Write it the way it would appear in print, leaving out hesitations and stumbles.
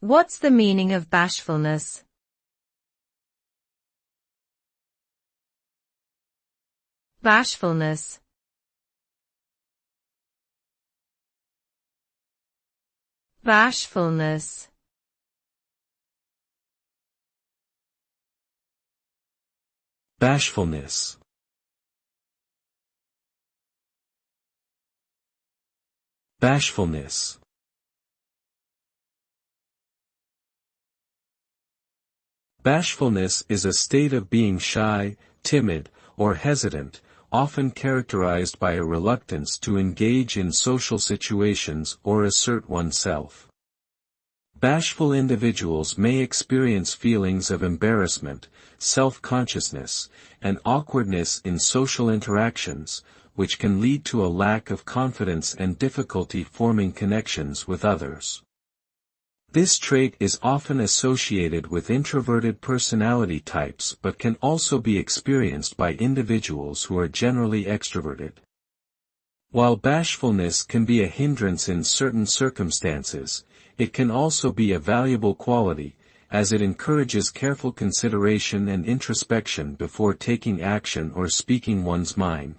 What's the meaning of bashfulness? Bashfulness. Bashfulness. Bashfulness. Bashfulness. Bashfulness is a state of being shy, timid, or hesitant, often characterized by a reluctance to engage in social situations or assert oneself. Bashful individuals may experience feelings of embarrassment, self-consciousness, and awkwardness in social interactions, which can lead to a lack of confidence and difficulty forming connections with others. This trait is often associated with introverted personality types but can also be experienced by individuals who are generally extroverted. While bashfulness can be a hindrance in certain circumstances, it can also be a valuable quality, as it encourages careful consideration and introspection before taking action or speaking one's mind.